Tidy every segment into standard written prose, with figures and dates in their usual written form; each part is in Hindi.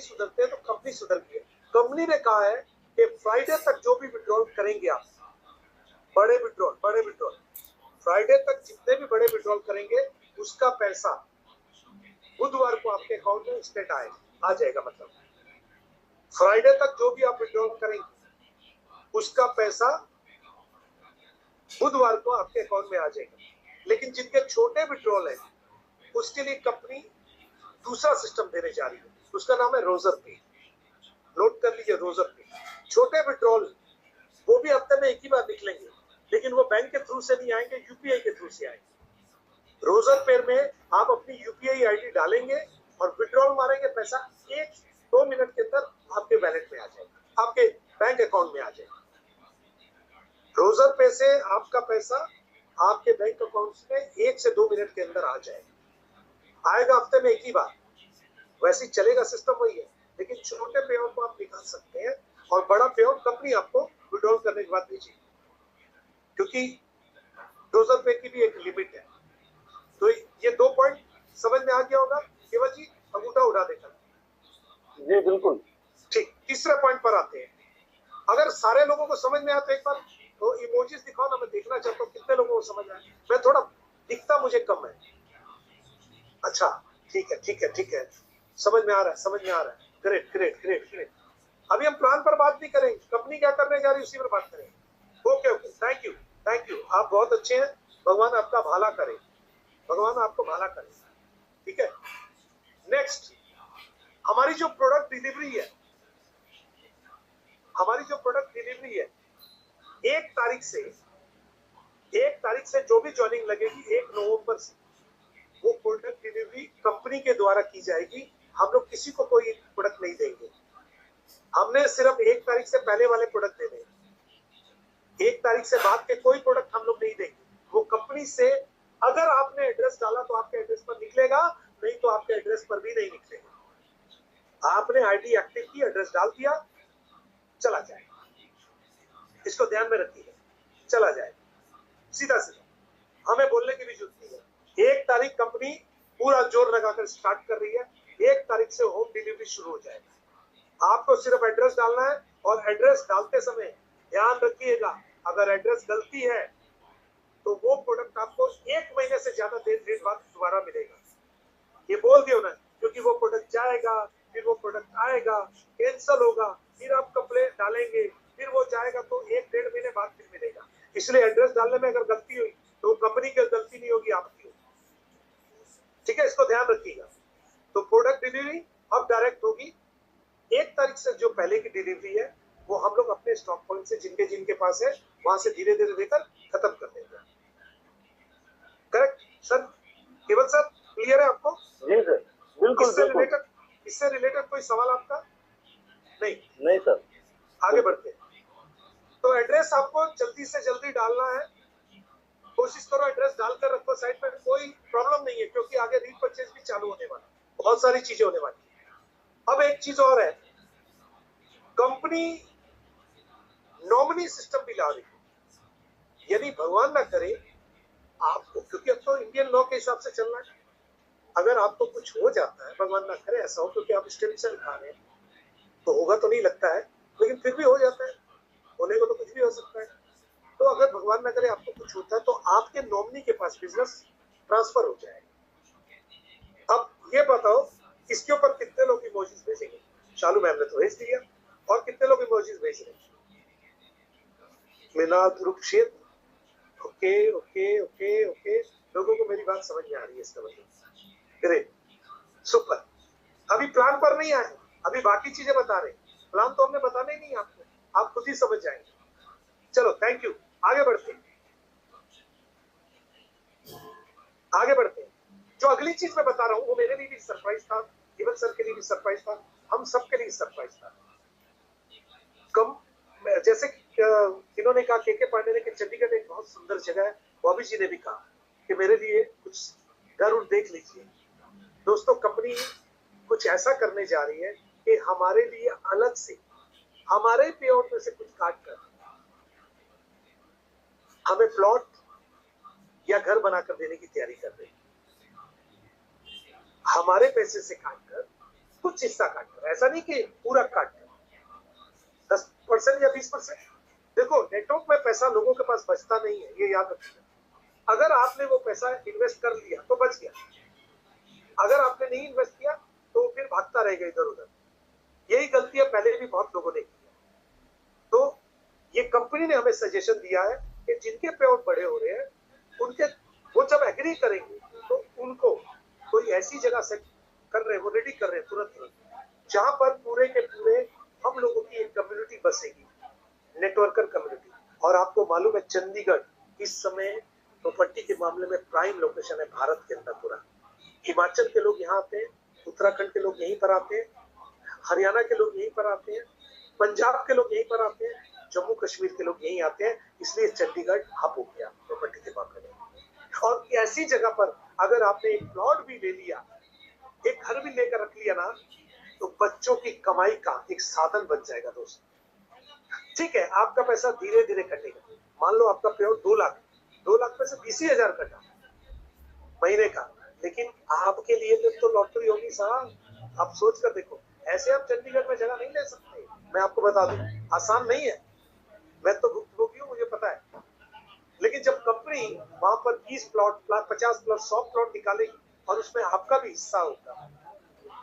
सुधरते हैं तो कंपनी सुधरती है। कंपनी ने कहा है कि फ्राइडे तक जो भी विड्रॉल करेंगे आप, बड़े विड्रॉल फ्राइडे तक जितने भी बड़े विड्रॉल करेंगे उसका पैसा बुधवार को आपके अकाउंट में इंस्टेंट आ जाएगा। मतलब फ्राइडे तक जो भी आप विड्रॉल करेंगे उसका पैसा बुधवार को आपके अकाउंट में आ जाएगा। लेकिन जिनके छोटे विड्रॉल है उसके लिए कंपनी दूसरा सिस्टम देने जा रही है, उसका नाम है रोजर पे। नोट कर लीजिए, रोजर पे। छोटे विड्रॉल वो भी हफ्ते में एक ही बार निकलेंगे, लेकिन वो बैंक के थ्रू से नहीं आएंगे, यूपीआई के थ्रू से आएंगे। रोजर पे में आप अपनी यूपीआई आईडी डालेंगे और विड्रॉल मारेंगे, पैसा 1-2 मिनट के अंदर आपके वैलेट में आ जाएगा, आपके बैंक अकाउंट में आ जाएगा। रोजर पे से आपका पैसा आपके बैंक अकाउंट में 1 से 2 मिनट के अंदर आ जाएगा। आएगा हफ्ते में एक ही बार, वैसे ही चलेगा, सिस्टम वही है। लेकिन छोटे पे आउट को आप निकाल सकते हैं और बड़ा पे आउट कंपनी आपको विड्रॉल करने के बाद दीजिए, क्योंकि रोजर पे की भी एक लिमिट है। तो ये 2 पॉइंट समझ में आ गया होगा केवल जी, अंगूठा उड़ा देकर। जी बिल्कुल ठीक। तीसरे पॉइंट पर आते हैं। अगर सारे लोगों को समझ में आया तो एक बार तो इमोजीज दिखाओ ना, मैं देखना चाहता हूँ कितने लोगों को समझ आया। मैं थोड़ा दिखता मुझे कम है। अच्छा ठीक है, समझ में आ रहा है। ग्रेट। अभी हम प्लान पर बात नहीं करेंगे, कंपनी क्या करने जा रही है उसी पर बात करेंगे। ओके, थैंक यू, आप बहुत अच्छे हैं। भगवान आपका भला करे, भगवान आपको भला करे। ठीक है, नेक्स्ट हमारी जो प्रोडक्ट डिलीवरी है, 1 तारीख से जो भी ज्वाइनिंग लगेगी 1 नवंबर से वो प्रोडक्ट डिलीवरी कंपनी के द्वारा की जाएगी। हम लोग किसी को कोई प्रोडक्ट नहीं देंगे, हमने सिर्फ 1 तारीख से पहले वाले प्रोडक्ट देने हैं। 1 तारीख से बाद के कोई प्रोडक्ट हम लोग नहीं देंगे। वो कंपनी से अगर आपने एड्रेस डाला तो आपके एड्रेस पर निकलेगा, नहीं तो आपके एड्रेस पर भी नहीं निकलेगा। आपने आईडी एक्टिव की, एड्रेस डाल दिया, चला जाएगा। इसको ध्यान में रखिए, चला जाएगा सीधा, हमें बोलने की भी जरूरत नहीं है। 1 तारीख कंपनी पूरा जोर लगाकर स्टार्ट कर रही है, 1 तारीख से होम डिलीवरी शुरू हो जाएगा। आपको सिर्फ एड्रेस डालना है और एड्रेस डालते समय ध्यान रखिएगा, अगर एड्रेस गलती है तो वो प्रोडक्ट आपको 1 महीने से ज्यादा देर बाद दोबारा मिलेगा। ये बोल दियो ना, क्योंकि वो प्रोडक्ट जाएगा, फिर वो प्रोडक्ट आएगा, कैंसिल होगा, फिर आप कंप्लेंट डालेंगे, फिर वो जाएगा तो 1-1.5 महीने बाद फिर मिलेगा। इसलिए एड्रेस डालने में अगर गलती हुई तो कंपनी की गलती नहीं होगी, आपकी होगी। ठीक है, इसको ध्यान रखिएगा। तो प्रोडक्ट डिलीवरी अब डायरेक्ट होगी। 1 तारीख से जो पहले की डिलीवरी है वो हम लोग अपने स्टॉक पॉइंट से जिनके पास है वहां से धीरे धीरे देकर खत्म कर देंगे। Correct sir? केवल सर क्लियर है आपको? जी सर, बिल्कुल। इससे रिलेटेड कोई सवाल आपका? नहीं सर। आगे बढ़ते हैं। तो एड्रेस आपको जल्दी से जल्दी डालना है, कोशिश करो एड्रेस डालकर रखो साइड पर, कोई प्रॉब्लम नहीं है, क्योंकि आगे रीपरचेज भी चालू होने वाला, बहुत सारी चीजें होने वाली। अब एक चीज और है, कंपनी नॉमिनी सिस्टम भी ला रही है। यानी भगवान ना करे आपको, क्योंकि अब तो इंडियन लॉ के हिसाब से चलना है, अगर आपको कुछ हो जाता है, भगवान ना करे ऐसा हो, क्योंकि आप स्टेम सेल खा रहे हैं तो होगा तो नहीं लगता है, लेकिन फिर भी हो जाता है, होने को तो कुछ भी हो सकता है। तो अगर भगवान ना करे आपको कुछ होता है तो आपके नॉमिनी के पास बिजनेस ट्रांसफर हो जाएगा। अब ये बताओ इसके ऊपर कितने लोग इमोजीज भेजेंगे? शालू मैम ने तो भेज दिया, और कितने लोग इमोजीज भेज रहे हैं? मीनाद रुपशेद, ओके, लोगों को मेरी बात समझ में आ रही है इसका मतलब। Great, super. अभी प्लान पर नहीं आए, अभी बाकी चीजें बता रहे, प्लान तो हमने बताना ही नहीं आपको, आप खुद ही समझ जाएंगे। चलो थैंक यू, आगे बढ़ते हैं। जो अगली चीज मैं बता रहा हूँ वो मेरे लिए भी सरप्राइज था, केवल सर के लिए भी सरप्राइज था, हम सबके लिए सरप्राइज था। जैसे इन्होंने कहा, के पांडे ने, कि चंडीगढ़ एक बहुत सुंदर जगह है, बॉबी जी ने भी कहा कि मेरे लिए कुछ जरूर देख लीजिए। दोस्तों, कंपनी कुछ ऐसा करने जा रही है कि हमारे लिए अलग से हमारे पे आउट में से कुछ काट कर हमें प्लॉट या घर बनाकर देने की तैयारी कर रही है। हमारे पैसे से काट कर कुछ हिस्सा काट कर, ऐसा नहीं कि पूरा काट कर, 10% या 20%। देखो नेटवर्क में पैसा लोगों के पास बचता नहीं है, ये याद रखिएगा। अगर आपने वो पैसा इन्वेस्ट कर लिया तो बच गया, अगर आपने नहीं इन्वेस्ट किया तो फिर भागता रहेगा इधर उधर। यही गलतियां पहले भी बहुत लोगों ने की है। तो ये कंपनी ने हमें सजेशन दिया है कि जिनके पे आउट बड़े हो रहे हैं उनके, वो जब एग्री करेंगे तो उनको कोई ऐसी जगह से कर रहे, वो रेडी कर रहे हैं तुरंत, जहां पर पूरे के पूरे हम लोगों की एक कम्युनिटी बसेगी, नेटवर्कर कम्युनिटी। और आपको मालूम है चंडीगढ़ इस समय प्रॉपर्टी के मामले में प्राइम लोकेशन है भारत के अंदर पूरा। हिमाचल के लोग यहाँ आते हैं, उत्तराखंड के लोग यहीं पर आते हैं, हरियाणा के लोग यहीं पर आते हैं, पंजाब के लोग यहीं पर आते हैं, जम्मू कश्मीर के लोग यहीं आते हैं। इसलिए चंडीगढ़ हब हो गया प्रॉपर्टी के मामले में। और ऐसी जगह पर अगर आपने एक प्लॉट भी ले लिया, एक घर भी लेकर रख लिया ना, तो बच्चों की कमाई का एक साधन बन जाएगा दोस्त। ठीक है, आपका पैसा धीरे धीरे कटेगा। मान लो आपका पेआउट 2 लाख, 2 लाख में से 20,000 कटा महीने का, लेकिन आपके लिए तो लॉटरी होगी साहब। आप सोच कर देखो, ऐसे आप चंडीगढ़ में जगह नहीं ले सकते। मैं आपको बता दूं, आसान नहीं है, मैं तो भुक्तभोगी हूँ, मुझे पता है। लेकिन जब कंपनी वहां पर 20 प्लॉट, 50 प्लॉट, 100 प्लॉट निकालेगी और उसमें आपका भी हिस्सा होगा,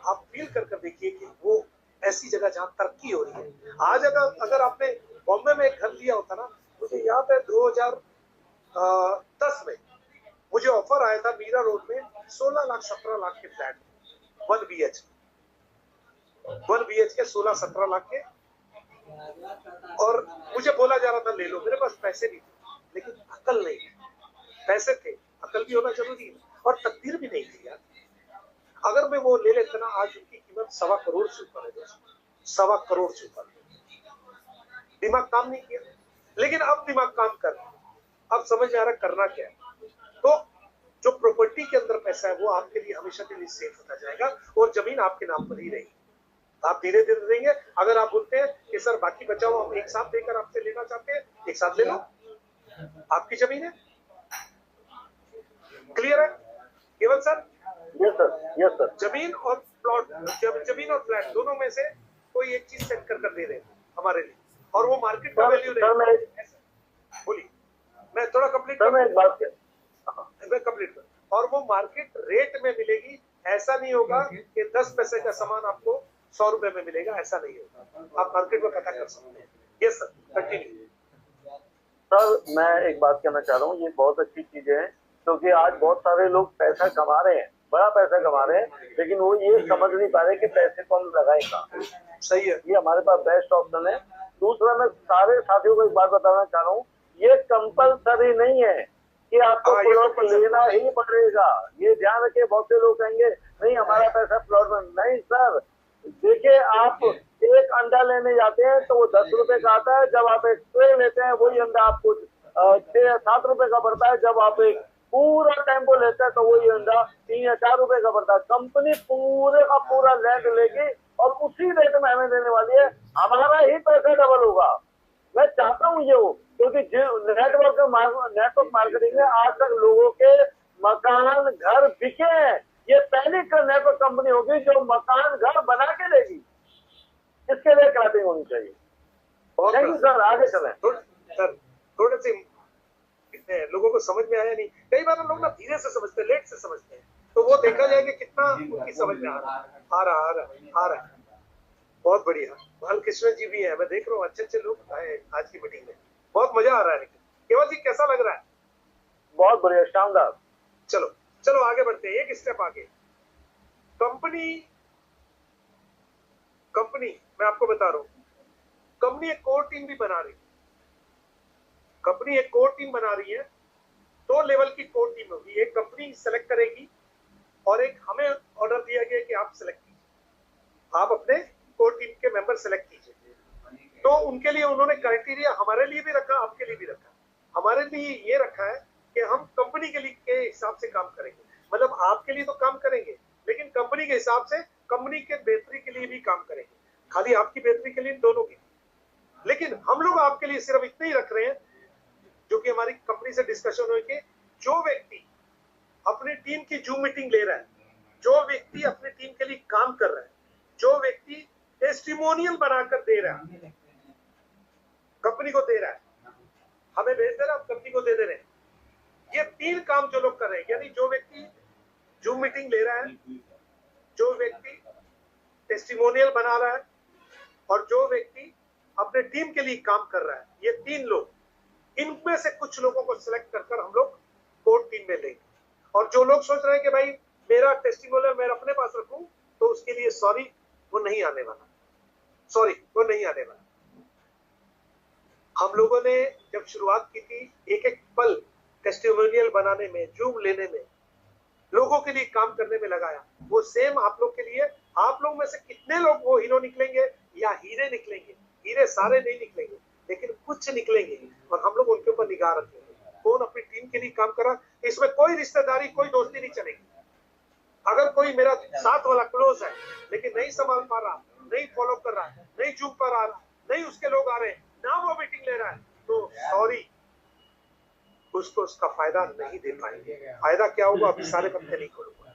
आप फील कर देखिए कि वो ऐसी जगह जहाँ तरक्की हो रही है। आज अगर आपने बॉम्बे में एक घर लिया होता ना, मुझे याद है 2010 में मुझे ऑफर आया था मीरा रोड में 16 लाख 17 लाख के फ्लैट, 1 BH के 16-17 लाख के। और मुझे बोला जा रहा था ले लो, मेरे पास पैसे नहीं थे, लेकिन अकल नहीं थी। पैसे थे, अकल भी होना जरूरी है, और तकदीर भी नहीं थी यार। अगर मैं वो ले लेता ना, आज उनकी कीमत 1.25 करोड़ से ऊपर है दोस्तों, 1.25 करोड़ से ऊपर। दिमाग काम नहीं किया, लेकिन अब दिमाग काम कर रहा है, अब समझ आ रहा करना क्या है। तो जो प्रॉपर्टी के अंदर पैसा है वो आपके लिए हमेशा के लिए सेफ होता जाएगा, और जमीन आपके नाम पर ही रहेगी। आप धीरे धीरे देंगे। अगर आप बोलते हैं कि सर बाकी बचा हुआ हम एक साथ देकर आपसे लेना चाहते हैं, एक साथ ले लो, आपकी जमीन है। क्लियर है केवल sir? Yes sir, yes sir. जमीन और प्लॉट, जमीन और फ्लैट दोनों में से कोई एक चीज सेट कर दे रहे हैं हमारे लिए, और वो मार्केट का वैल्यू रहेगा। बोलिए, मैं थोड़ा कंप्लीट सर, मैं एक बात मैं कंप्लीट कर, और वो मार्केट रेट में मिलेगी। ऐसा नहीं होगा कि 10 पैसे का सामान आपको 100 रुपए में मिलेगा, ऐसा नहीं होगा। आप मार्केट में पता कर सकते हैं। Yes sir, continue. सर, मैं एक बात कहना चाह रहा हूँ, ये बहुत अच्छी चीज है, क्योंकि आज बहुत सारे लोग पैसा कमा रहे हैं, बड़ा पैसा कमा रहे हैं, लेकिन वो ये समझ नहीं पा रहे कि पैसे को हम लगाएं कहाँ। सही है, ये हमारे पास बेस्ट ऑप्शन है। दूसरा, मैं सारे साथियों को एक बात बताना चाह रहा हूँ, ये कंपलसरी नहीं है कि आपको प्लॉट लेना ही पड़ेगा। ये ध्यान रखिए, बहुत से लोग कहेंगे नहीं हमारा पैसा प्लॉट में। नहीं सर, देखिए, आप एक अंडा लेने जाते हैं तो वो 10 रुपए का आता है, जब आप एक ट्रे लेते हैं वही अंडा आपको 6-7 रुपए का पड़ता है, जब आप एक पूरा टेम्पो लेते हैं तो वही अंडा 3 या 4 रुपए का पड़ता है। कंपनी पूरे का पूरा लैंड लेगी और उसी रेट में हमें देने वाली है, हमारा ही पैसा डबल होगा। मैं चाहता हूँ ये हो, क्योंकि नेटवर्क मार्केटिंग में आज तक लोगों के मकान घर बिके हैं। ये पहली नेटवर्क कंपनी होगी जो मकान घर बना के देगी। इसके लिए क्लैपिंग होनी चाहिए। थैंक यू सर, आगे चलें। सर थोड़े से लोगों को समझ में आया नहीं, कई बार लोग ना धीरे से समझते हैं, लेट से समझते हैं, तो वो देखा जाएगा कितना उनकी समझ में आ रहा है। बहुत बढ़िया, बालकृष्ण जी भी है, मैं देख रहा हूँ अच्छे लोग आए आज की मीटिंग में, बहुत मजा आ रहा है। केवल जी कैसा लग रहा है? बहुत बढ़िया, शानदार। चलो आगे बढ़ते हैं, एक स्टेप आगे। कंपनी मैं आपको बता रहा हूँ, कंपनी एक कोर टीम भी बना रही है। कंपनी एक कोर टीम बना रही है, 2 लेवल की कोर टीम होगी। एक कंपनी सेलेक्ट करेगी और एक हमें ऑर्डर दिया गया कि आप सेलेक्ट कीजिए, आप अपने कोर टीम के मेंबर सेलेक्ट कीजिए। तो उनके लिए उन्होंने क्राइटेरिया हमारे लिए भी रखा, आपके लिए भी रखा। हमारे लिए ये रखा है कि हम कंपनी के लिए के हिसाब से काम करेंगे, मतलब आपके लिए तो काम करेंगे, लेकिन कंपनी के हिसाब से, कंपनी के बेहतरी के लिए भी काम करेंगे, खाली आपकी बेहतरी के लिए, दोनों की। लेकिन हम लोग आपके लिए सिर्फ इतना ही रख रहे हैं, जो कि हमारी कंपनी से डिस्कशन हुई कि जो व्यक्ति अपनी टीम की जूम मीटिंग ले रहा है, जो व्यक्ति अपनी टीम के लिए काम कर रहा है, जो व्यक्ति टेस्टिमोनियल बनाकर दे रहा है, कंपनी को दे रहा है, हमें भेज दे रहा है, कंपनी को दे दे रहे हैं, ये 3 काम जो लोग कर रहे हैं, यानी जो व्यक्ति जूम मीटिंग ले रहा है, जो व्यक्ति टेस्टिमोनियल बना रहा है और जो व्यक्ति अपने टीम के लिए काम कर रहा है, ये 3 लोग, इनमें से कुछ लोगों को सिलेक्ट कर हम लोग कोर टीम में लेंगे। और जो लोग सोच रहे हैं कि भाई मेरा टेस्टिमोनियल मैं अपने पास रखूं, तो उसके लिए सॉरी, वो नहीं आने वाला, सॉरी वो नहीं आने वाला। हम लोगों ने जब शुरुआत की थी, एक एक पल टेस्टिमोनियल बनाने में, जूम लेने में, लोगों के लिए काम करने में लगाया। वो सेम आप लोग के लिए, आप लोग में से कितने लोग वो हीरो निकलेंगे या हीरे निकलेंगे? हीरे सारे नहीं निकलेंगे, लेकिन कुछ निकलेंगे और हम लोग उनके ऊपर निगाह रखेंगे। कौन अपनी टीम के लिए काम कर रहा, इसमें कोई रिश्तेदारी, कोई दोस्ती नहीं चलेगी। अगर कोई मेरा साथ वाला क्लोज है लेकिन नहीं संभाल पा रहा, नहीं फॉलो कर रहा, नहीं जूम पर आ रहा, नहीं उसके लोग आ रहे, ना वो मीटिंग ले रहा है, तो सॉरी, उसको उसका फायदा नहीं दे पाएंगे। फायदा क्या होगा? अभी सारे पत्ते नहीं खोलूंगा।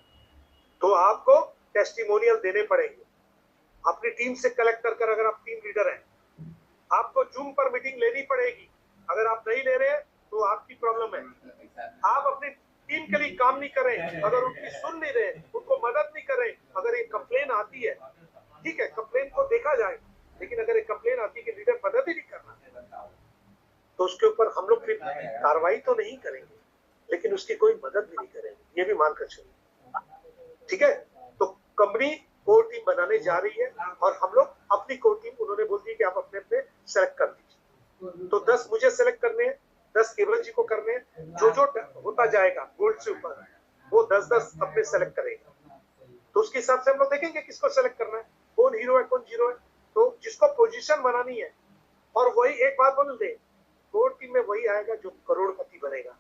तो आपको टेस्टिमोनियल देने पड़ेंगे अपनी टीम से कलेक्ट कर। अगर आप टीम लीडर हैं, आपको जूम पर मीटिंग लेनी पड़ेगी। अगर आप नहीं ले रहे तो आपकी प्रॉब्लम है। आप अपनी टीम के लिए काम नहीं कर रहे, अगर उनकी सुन नहीं रहे, उनको मदद नहीं कर रहे, अगर एक कंप्लेन आती है, ठीक है, कंप्लेन को देखा जाए, लेकिन अगर एक कंप्लेन आती है कि लीडर मदद ही नहीं करना, तो उसके ऊपर हम लोग फिर कार्रवाई तो नहीं करेंगे, लेकिन उसकी कोई मदद भी नहीं करेंगे, ये भी मानकर चलिए, ठीक है। तो कंपनी कोर टीम बनाने जा रही है और हम लोग अपनी कोर टीम, उन्होंने बोल दी कि आप अपने अपने सेलेक्ट कर दीजिए। तो 10 मुझे सेलेक्ट करने हैं, 10 केवल जी को करने हैं। जो जो होता जाएगा गोल्ड से ऊपर, वो 10-10 अपने सेलेक्ट करेगा। तो उसके हिसाब से हम लोग देखेंगे किसको सेलेक्ट करना है, कौन हीरो है, कौन जीरो है। तो जिसको पोजीशन बनानी है, और वही एक बात बोल दे, कोर टीम में वही आएगा जो करोड़पति बनेगा।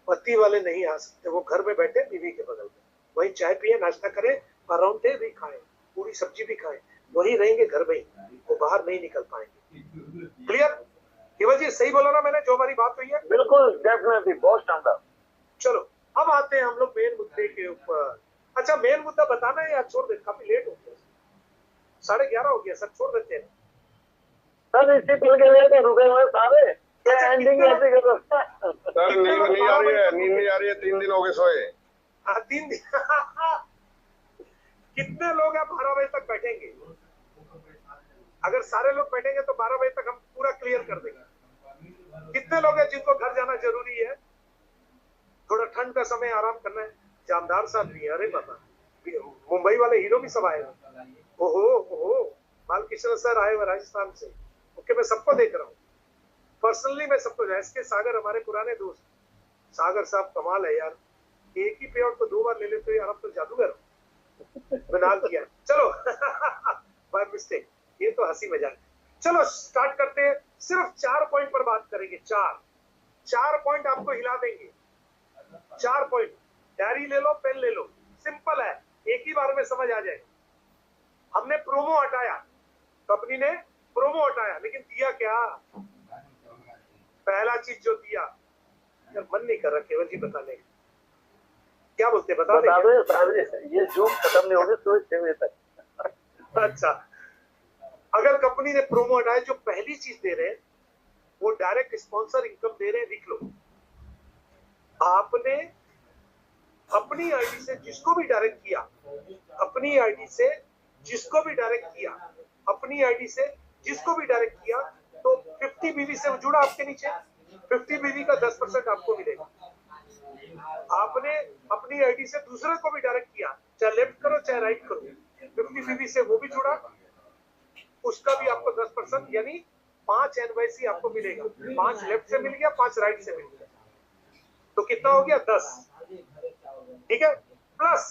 पति वाले नहीं आ सकते, वो घर में बैठे बीवी के बगल में, वही चाय पिए, नाश्ता करें, परांठे भी खाएं, पूरी सब्जी भी खाएं, वही रहेंगे घर में ही, वो बाहर नहीं निकल पाएंगे। क्लियर? केवल जी सही बोला ना मैंने, जो हमारी बात हुई है? बिल्कुल, डेफिनेटली, बहुत शानदार। चलो अब आते हैं हम लोग मेन मुद्दे के ऊपर। अच्छा, मेन मुद्दा बताना है या छोड़ दे? काफी लेट हो गया, 11:30 हो गया सर, छोड़ देते हैं सर। इसी पल के लिए तो रुके हुए सारे, अच्छा, एंडिंग ऐसे कर सर नींद नहीं आ रही है, नींद नहीं आ रही है, 3 दिन हो गए सोए। हाँ, 3 दिन कितने लोग आप 12 बजे तक बैठेंगे? अगर सारे लोग बैठेंगे तो 12 बजे तक हम पूरा क्लियर कर देंगे। कितने लोग हैं जिनको घर जाना जरूरी है, थोड़ा ठंड का समय आराम करना है? जामदार साहब भी, अरे बाबा, मुंबई वाले हीरो भी सब आए। ओहो ओहो, बालकृष्ण सर आए हुए राजस्थान से। ओके, मैं सबको देख रहा हूँ पर्सनली, मैं सबको। एसके सागर हमारे पुराने दोस्त, सागर साहब कमाल है यार, एक ही पेड़ को 2 बार ले लेते हैं यार, अब तो जादूगर बना किया। चलो बाय मिस्टेक, ये तो हंसी मजाक। चलो स्टार्ट करते हैं। सिर्फ 4 पॉइंट पर बात करेंगे। 4 पॉइंट आपको हिला देंगे। 4 पॉइंट, डायरी ले लो, पेन ले लो, सिंपल है, एक ही बार में समझ आ जाए। हमने प्रोमो हटाया, कंपनी ने प्रोमो हटाया, लेकिन दिया क्या? पहला चीज जो दिया, मन नहीं कर रहा केवल जी बताने, क्या बोलते बता दे। ये जूम खत्म नहीं होगी तो 6 बजे तक। अच्छा, अगर कंपनी ने प्रोमो हटाया, जो पहली चीज दे रहे हैं वो डायरेक्ट स्पॉन्सर इनकम दे रहे हैं। लिख लो, आपने अपनी आईडी से जिसको भी डायरेक्ट किया, अपनी आईडी से जिसको भी डायरेक्ट किया, अपनी आईडी से जिसको भी डायरेक्ट किया, तो 50 बीवी से जुड़ा आपके नीचे, 50 बीवी का 10% आपको मिलेगा। आपने अपनी आईडी से दूसरे को भी डायरेक्ट किया, चाहे लेफ्ट करो चाहे राइट करो, 50 बीवी से वो भी जुड़ा, उसका भी आपको 10% यानी 5 एनवाईसी आपको मिलेगा। 5 लेफ्ट से मिल गया, 5 राइट से मिल गया, तो कितना हो गया? 10। ठीक है, प्लस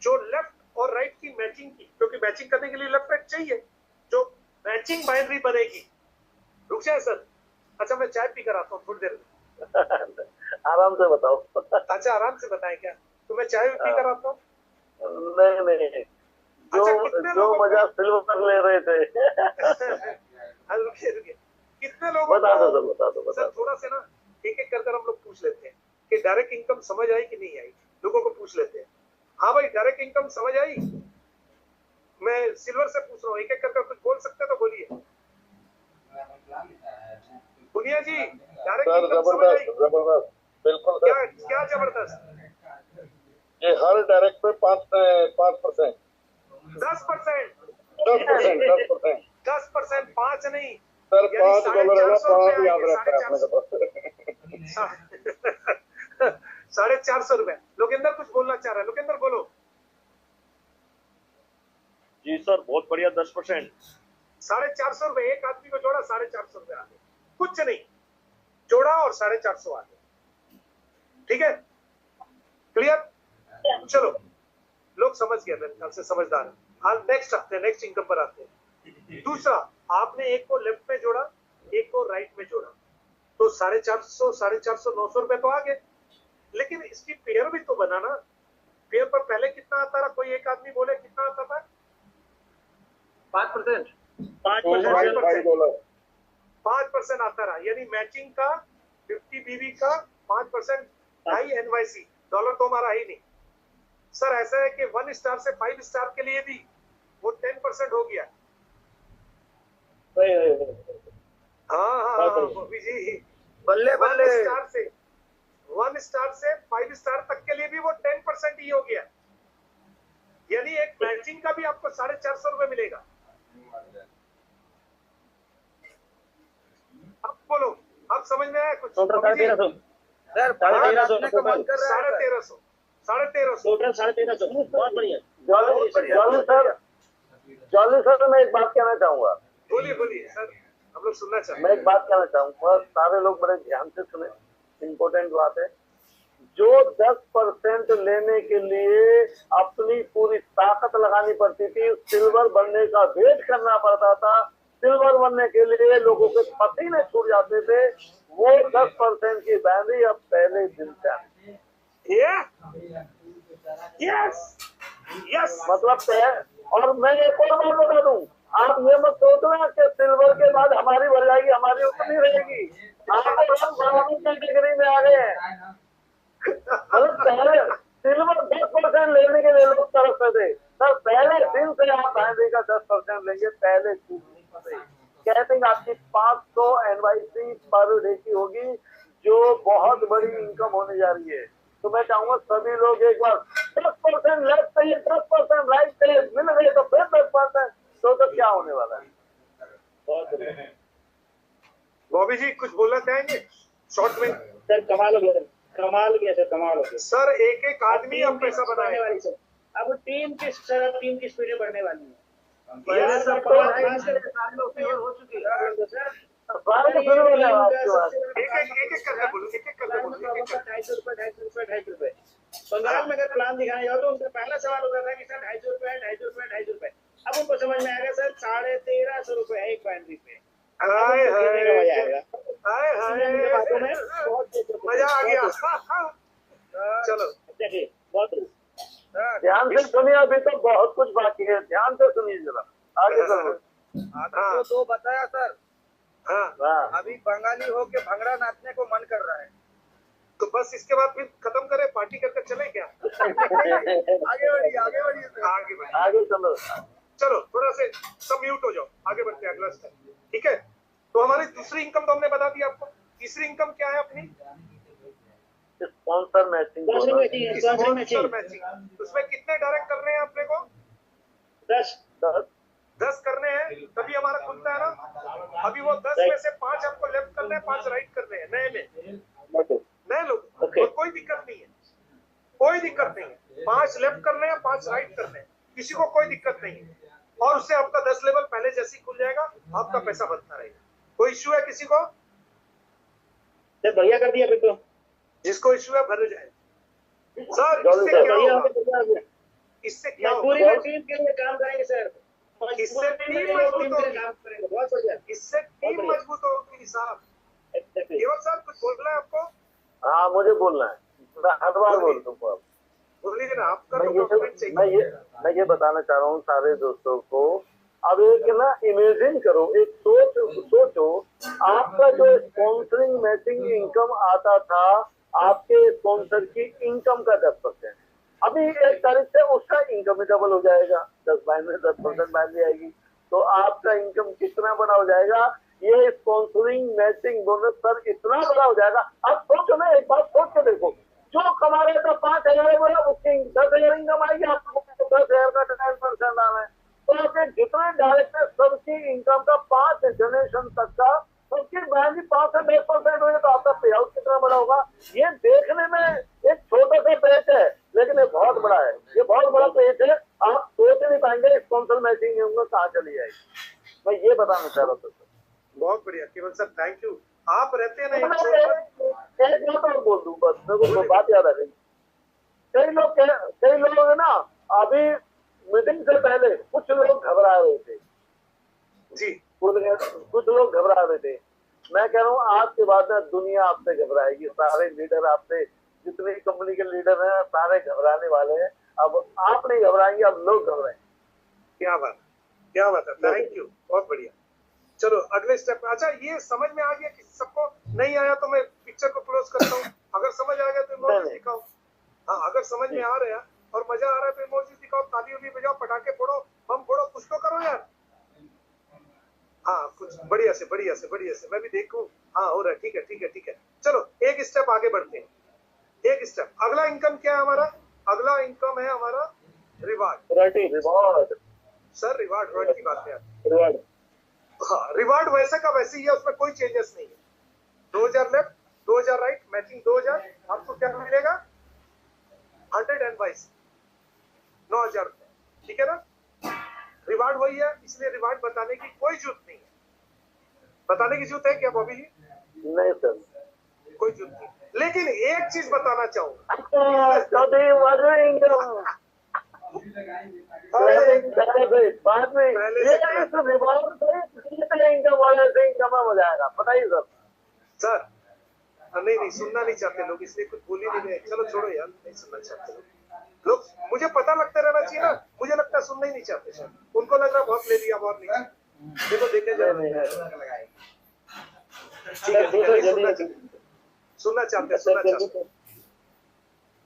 जो लेफ्ट और राइट की मैचिंग की, क्योंकि मैचिंग करने के लिए लेफ्ट राइट चाहिए, जो मैचिंग बाइनरी बनेगी। रुक जाए सर, अच्छा मैं चाय पी कर आता हूँ थोड़ी देर में। आराम से बताओ। अच्छा आराम से बताएं क्या? तो मैं चाय पी कर आता हूँ। नहीं, जो मजा सिल्वर ले रहे थे। रुकिए, कितने लोगों बता दो सर, थोड़ा से ना एक एक कर हम लोग पूछ लेते हैं कि डायरेक्ट इनकम समझ आई कि नहीं आई। लोगों को पूछ लेते हैं, हाँ भाई डायरेक्ट इनकम समझ आई? मैं सिल्वर से पूछ रहा हूँ, एक एक करके कुछ बोल सकते तो बोलिए। पुनिया जी, डायरेक्ट सर इनकम समझ आई? जबरदस्त बिल्कुल क्या सर। क्या जबरदस्त? ये हर डायरेक्ट पे 5%। 10%। 10%। 10%, 5 नहीं सर यानी $5 है ना, 450 रुपए 5 याद आएंगे। रहता है अपने को। 450 रुपए। लोकेंद्र कुछ बोलना चाह रहा है, लोकेंद्र बोलो। जी सर, बहुत बढ़िया। 10%। 450 रुपए एक आदमी को जोड़ा, 450 रुपए आ गए, कुछ नहीं जोड़ा और 450 आ गए। ठीक है, क्लियर? चलो, लोग समझ गए, मेरे ख्याल से समझदार है। हाँ, नेक्स्ट आते हैं, नेक्स्ट इनकम पर आते हैं। दूसरा, आपने एक को लेफ्ट में जोड़ा, एक को राइट में जोड़ा, तो 450, 450, 900 रुपए तो आ गए। लेकिन इसकी पेयर भी तो बनाना। पेयर पर पहले कितना आता था? कोई एक आदमी बोले कितना आता था? 5%। 5% आता रहा, यानी मैचिंग का 50 बीबी का 5%, ढाई एनवाईसी डॉलर तो हमारा ही नहीं। सर ऐसा है कि 1 स्टार से 5 स्टार के लिए भी वो 10% हो गया। हाँ बॉबी जी, बल्ले 1 स्टार से 5 स्टार तक के लिए भी वो 10% ही हो गया। यानी एक मैचिंग का भी आपको 450 रुपए मिलेगा। अब बोलो, अब समझ में आया कुछ? Total 1350 sir. 1350, 1350 टोटल 1350। बहुत बढ़िया। जॉली सर, मैं एक बात कहना चाहूंगा। बोलिए बोलिए सर, हम लोग सुनना चाहते हैं। मैं एक बात कहना चाहूंगा, सारे लोग बड़े ध्यान से सुने, इम्पोर्टेंट बात है। जो 10% लेने के लिए अपनी पूरी ताकत लगानी पड़ती थी, सिल्वर बनने का वेट करना पड़ता था, सिल्वर बनने के लिए लोगों के पसीने छूट जाते थे, वो 10% की वैल्यू अब पहले दिन से यस मतलब और मैं एक और बात बता दूं, आप ये मत सोचना कि सिल्वर के बाद हमारी बढ़ जाएगी, हमारी उतनी रहेगी। आप हम बराबर कैटेगरी में आ गए हैं। मतलब पहले सिल्वर 10% लेने के लिए लोग तरसते थे, सर पहले दिन से आप चांदी का 10% लेंगे, पहले कहते आपकी 500 एनवाईसी पर डे की होगी, जो बहुत बड़ी इनकम होने जा रही है। तो मैं चाहूंगा सभी लोग एक बार 10% लेफ्ट चाहिए, 10% राइट चाहिए, मिल गए तो फिर 10%, तो क्या होने वाला है। बॉबी जी कुछ बोलना चाहेंगे शॉर्ट में? सर कमाल हो गया, कमाल हो गया सर, कमाल हो गया सर। एक एक आदमी अब पैसा बनाने वाली सर। अब 3 की स्पीडें बढ़ने वाली है। हो चुकी है। एक-एक करके बोलो, एक-एक करके बोलो। 250 रुपए। बंगाल में अगर प्लान दिखाया जाओ तो उनका पहला सवाल होता था कि सर 250 रुपए। अब उनको समझ में आ गया सर 1350 रुपए है एक बाइनरी पे। हाय हाय, मजा आ गया। चलो बहुत ध्यान से सुनिए, अभी तो बहुत कुछ बाकी है, ध्यान से सुनिए जरा, आगे चलो। आपको तो बताया सर। हाँ, अभी बंगाली हो के भंगड़ा नाचने को मन कर रहा है, तो बस इसके बाद फिर खत्म करें, पार्टी करके चले क्या? आगे बढ़िए आगे चलो। चलो थोड़ा से सब म्यूट हो जाओ, आगे बढ़ते हैं अगला स्टेप। ठीक है, तो हमारी दूसरी इनकम तो हमने बता दी आपको। तीसरी इनकम क्या है अपनी? Sponsor matching. Sponsor matching. उसमें कितने डायरेक्ट करने हैं अपने को? 10 करने हैं, तभी हमारा खुलता है ना। अभी वो 10 में से 5 आपको लेफ्ट करने हैं, 5 राइट करने हैं, नए लोग। और कोई दिक्कत नहीं है, कोई दिक्कत नहीं है। 5 लेफ्ट करने हैं, 5 राइट करने हैं, किसी को कोई दिक्कत नहीं है। और उससे आपका 10 लेवल पहले जैसे ही खुल जाएगा, आपका पैसा बनता रहेगा। कोई इश्यू है किसी को? बढ़िया कर दिया फिर तो। जिसको इश्यू है भर जाए सर। इससे क्या होगा? इससे क्या होगा? पूरी टीम के लिए काम करेंगे सर। इससे टीम मजबूत होगी, बहुत बढ़िया। इससे टीम मजबूत होगी साहब। केवल सर कुछ बोलना है आपको? हाँ मुझे बोलना है, हर बार बोल दूंगा। बोलिए ना, आपका डॉक्यूमेंट चाहिए। मैं ये बताना चाह रहा हूँ सारे दोस्तों को, अब एक ना इमेजिन करो, एक सोचो आपका जो स्पॉन्सरिंग मैचिंग इनकम आता था, आपके स्पॉन्सर की इनकम का 10%, अभी 1 तारीख से उसका इनकम ही डबल हो जाएगा, 10% बाइनरी आएगी, तो आपका इनकम कितना बड़ा हो जाएगा। ये स्पॉन्सरिंग मैचिंग बोनस सर इतना बड़ा हो जाएगा। अब सोचो ना, एक बात सोच के देखो, जो कमा रहे थे 5,000 बोला उसकी 10,000 इनकम आएगी, आपको 10,000 का 10% आना है, तो आपके जितने डायरेक्ट है सबकी इनकम का 5 जनरेशन तक का सबकी बाइनरी 5 से 10% हो, तो आपका पे आउट कितना बड़ा होगा। ये देखने में एक छोटा सा पेज है, लेकिन ये बहुत बड़ा है, ये बहुत बड़ा पेज है। आप सोच नहीं पाएंगे स्पॉन्सर मैचिंग होंगे कहाँ चली जाएगी। मैं ये बताना चाह रहा था। बहुत बढ़िया केवल सर, थैंक यू। आप रहते हैं ना एक बात और बोल दूं, बस मेरे को बात याद आ गई। कई लोग है ना, अभी मीटिंग से पहले कुछ लोग घबरा रहे थे जी, कुछ लोग घबरा रहे थे। मैं कह रहा हूँ आज के बाद में दुनिया आपसे घबराएगी, सारे लीडर आपसे, जितने कंपनी के लीडर हैं सारे घबराने वाले हैं। अब आप नहीं घबराएंगे, अब लोग घबराएंगे। क्या बात है, थैंक यू, बहुत बढ़िया। चलो अगले स्टेप। अच्छा, ये समझ में आ गया कि सबको नहीं आया तो मैं पिक्चर को क्लोज करता हूँ, अगर समझ आ गया तो इमोजी दिखाओ। हाँ, अगर समझ में आ रहा है और मजा आ रहा है तो इमोजी दिखाओ, ताली उली बजाओ, पटाखे फोड़ो, बम फोड़ो, कुछ तो करो यार। हाँ, कुछ बढ़िया से मैं भी देखूं। हाँ, हो रहा है, ठीक है। चलो एक स्टेप आगे बढ़ते हैं, एक स्टेप। अगला इनकम क्या है हमारा? अगला इनकम है हमारा रिवार्ड। सर रिवार्ड की बात है रिवार्ड। हाँ, रिवार्ड वैसे का वैसे ही है, उसमें कोई चेंजेस नहीं है। 2000 लेफ्ट, 2000 राइट, मैचिंग 2000। आपको क्या मिलेगा? 122 9,000 रुपए, ठीक है ना। रिवार्ड वही है, इसलिए रिवार्ड बताने की कोई जरूरत नहीं है। बताने की जरूरत है क्या बॉबी जी? नहीं सर, कोई जरूरत नहीं। लेकिन एक चीज बताना चाहूंगा, बताइए सर। सर नहीं सुनना नहीं चाहते लोग, इसलिए कुछ बोल ही नहीं रहे। चलो छोड़ो यार, नहीं सुनना चाहते लोग। मुझे पता लगता रहना चाहिए ना, मुझे लगता है सुनना ही नहीं चाहते सर। उनको लग रहा बहुत ले लिया, बहुत नहीं। देखो देखे जाए, सुनना चाहते।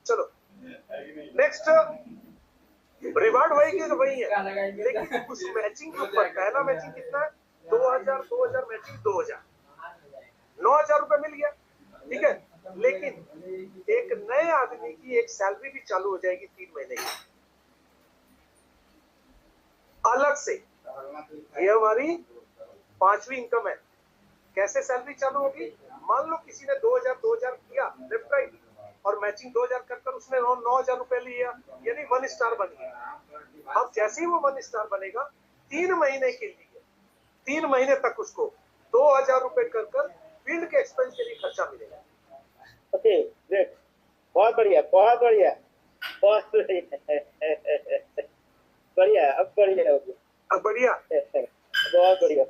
चलो नेक्स्ट, रिवार्ड वही है, लेकिन उस मैचिंग के ऊपर पहला मैचिंग कितना है? 2000 मैचिंग 2000, 9,000 रुपए मिल गया, ठीक है। लेकिन एक नए आदमी की एक सैलरी भी चालू हो जाएगी 3 महीने की अलग से। ये हमारी 5वीं इनकम है। कैसे सैलरी चालू होगी? मान लो किसी ने 2000 किया लेफ्ट राइट, और मैचिंग 2000 कर उसने 9,000 रुपए लिया, यानी 1 स्टार बन गया। अब जैसे ही वो 1 स्टार बनेगा, 3 महीने के लिए, 3 महीने तक उसको 2,000 रुपए कर फील्ड के एक्सपेंस के लिए खर्चा मिलेगा। ओके, ग्रेट, बहुत बढ़िया अब बढ़िया अब बढ़िया, बहुत बढ़िया।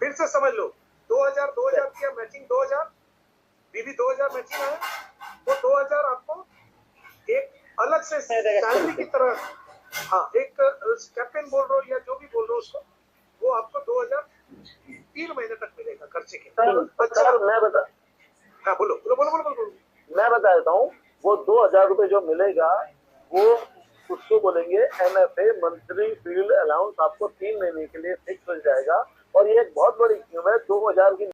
फिर से समझ लो, 2000 किया, मैचिंग 2000, बीबी 2000 मैचिंग है, वो 2000 आपको एक अलग से सैलरी की तरह, हाँ, एक कैप्टन बोल रहा हो या जो भी बोल रहा हो उसको, वो आपको 2000 3 महीने तक मिलेगा खर्चे के। अच्छा, मैं बता, हाँ बोलो। मैं बता देता हूँ, वो 2,000 रुपए जो मिलेगा वो उसको बोलेंगे MFA, मंथली फील्ड अलाउंस। आपको 3 महीने के लिए फिक्स हो जाएगा, और ये एक बहुत बड़ी स्कीम है। 2,000 की